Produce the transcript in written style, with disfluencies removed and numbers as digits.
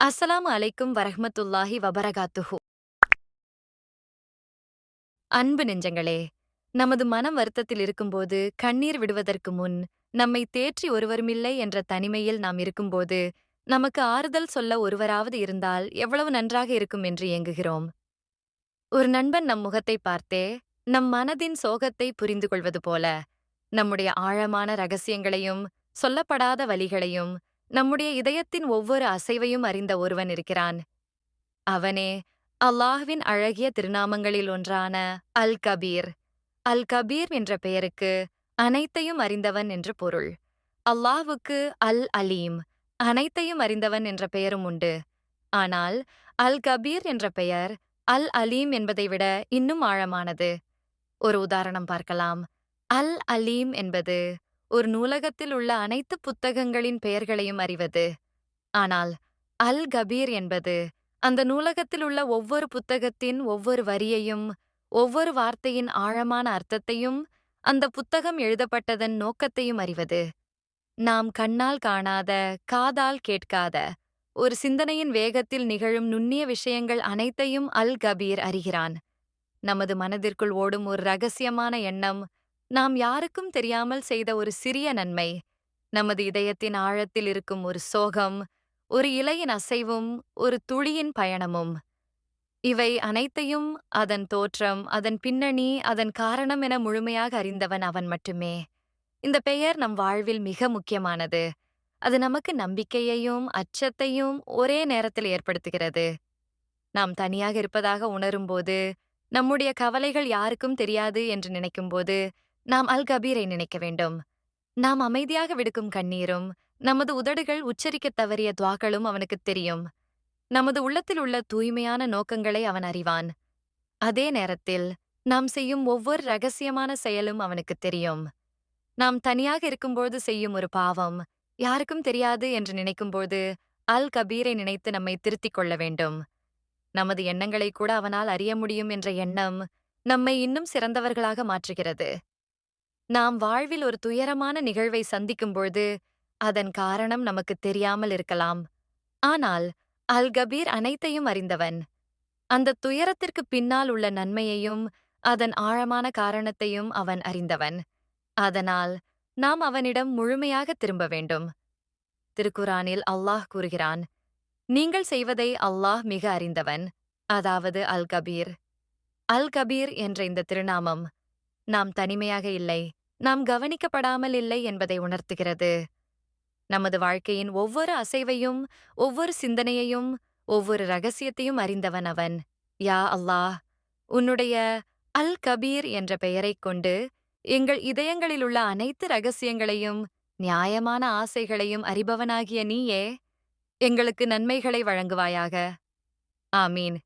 அஸ்ஸலாமு அலைக்கும் வரஹ்மத்துல்லாஹி வபரகாத்துஹு. அன்பு நெஞ்சங்களே, நமது மனம் வருத்தத்தில் இருக்கும்போது, கண்ணீர் விடுவதற்கு முன், நம்மை தேற்றி ஒருவருமில்லை என்ற தனிமையில் நாம் இருக்கும்போது, நமக்கு ஆறுதல் சொல்ல ஒருவராவது இருந்தால் எவ்வளவு நன்றாக இருக்கும் என்று ஏங்குகிறோம். ஒரு நண்பன் நம் முகத்தை பார்த்தே, நம் மனதின் சோகத்தை புரிந்து கொள்வது போல, நம்முடைய ஆழமான ரகசியங்களையும், சொல்லப்படாத வலிகளையும், நம்முடைய இதயத்தின் ஒவ்வொரு அசைவையும் அறிந்த ஒருவன் இருக்கிறான். அவனே அல்லாஹ்வின் அழகிய திருநாமங்களில் ஒன்றான அல் கபீர். அல் கபீர் என்ற பெயருக்கு அனைத்தையும் அறிந்தவன் என்று பொருள். அல்லாஹ்வுக்கு அல் அலீம், அனைத்தையும் அறிந்தவன் என்ற பெயரும் உண்டு. ஆனால் அல் கபீர் என்ற பெயர் அல் அலீம் என்பதை விட இன்னும் ஆழமானது. ஒரு உதாரணம் பார்க்கலாம். அல் அலீம் என்பது ஒரு நூலகத்தில் உள்ள அனைத்து புத்தகங்களின் பெயர்களையும் அறிவது. ஆனால் அல் கபீர் என்பது அந்த நூலகத்தில் உள்ள ஒவ்வொரு புத்தகத்தின் ஒவ்வொரு வரியையும், ஒவ்வொரு வார்த்தையின் ஆழமான அர்த்தத்தையும், அந்த புத்தகம் எழுதப்பட்டதன் நோக்கத்தையும் அறிவது. நாம் கண்ணால் காணாத, காதால் கேட்காத, ஒரு சிந்தனையின் வேகத்தில் நிகழும் நுண்ணிய விஷயங்கள் அனைத்தையும் அல் கபீர் அறிகிறான். நமது மனதிற்குள் ஓடும் ஒரு ரகசியமான எண்ணம், நாம் யாருக்கும் தெரியாமல் செய்த ஒரு சிறிய நன்மை, நமது இதயத்தின் ஆழத்தில் இருக்கும் ஒரு சோகம், ஒரு இலையின் அசைவும், ஒரு துளியின் பயணமும். இவை அனைத்தையும், அதன் தோற்றம், அதன் பின்னணி, அதன் காரணம் என முழுமையாக அறிந்தவன் அவன் மட்டுமே. இந்த பெயர் நம் வாழ்வில் மிக முக்கியமானது. அது நமக்கு நம்பிக்கையையும், அச்சத்தையும் ஒரே நேரத்தில் ஏற்படுத்துகிறது. நாம் தனியாக இருப்பதாக உணரும்போது, நம்முடைய கவலைகள் யாருக்கும் தெரியாது என்று நினைக்கும்போது, நாம் அல் கபீரை நினைக்க வேண்டும். நாம் அமைதியாக விடுக்கும் கண்ணீரும், நமது உதடுகள் உச்சரிக்கத் தவறிய துவாக்களும் அவனுக்குத் தெரியும். நமது உள்ளத்தில் உள்ள தூய்மையான நோக்கங்களை அவன் அறிவான். அதே நேரத்தில், நாம் செய்யும் ஒவ்வொரு ரகசியமான செயலும் அவனுக்குத் தெரியும். நாம் தனியாக இருக்கும்போது செய்யும் ஒரு பாவம், யாருக்கும் தெரியாது என்று நினைக்கும்போது, அல் கபீரை நினைத்து நம்மை திருத்திக் கொள்ள வேண்டும். நமது எண்ணங்களை கூட அவனால் அறிய முடியும் என்ற எண்ணம், நம்மை இன்னும் சிறந்தவர்களாக மாற்றுகிறது. நாம் வாழ்வில் ஒரு துயரமான நிகழ்வை சந்திக்கும்பொழுது, அதன் காரணம் நமக்குத் தெரியாமல் இருக்கலாம். ஆனால், அல் கபீர் அனைத்தையும் அறிந்தவன். அந்த துயரத்திற்கு பின்னால் உள்ள நன்மையையும், அதன் ஆழமான காரணத்தையும் அவன் அறிந்தவன். அதனால், நாம் அவனிடம் முழுமையாக திரும்ப வேண்டும். திருக்குரானில் அல்லாஹ் கூறுகிறான், நீங்கள் செய்வதை அல்லாஹ் மிக அறிந்தவன். அதாவது அல் கபீர். அல் கபீர் என்ற இந்த திருநாமம், நாம் தனிமையாக இல்லை, நாம் கவனிக்கப்படாமல் இல்லை என்பதை உணர்த்துகிறது. நமது வாழ்க்கையின் ஒவ்வொரு அசைவையும், ஒவ்வொரு சிந்தனையையும், ஒவ்வொரு ரகசியத்தையும் அறிந்தவன் அவன். யா அல்லாஹ், உன்னுடைய அல் கபீர் என்ற பெயரைக் கொண்டு, எங்கள் இதயங்களிலுள்ள அனைத்து ரகசியங்களையும், நியாயமான ஆசைகளையும் அறிபவனாகிய நீயே, எங்களுக்கு நன்மைகளை வழங்குவாயாக. ஆமீன்.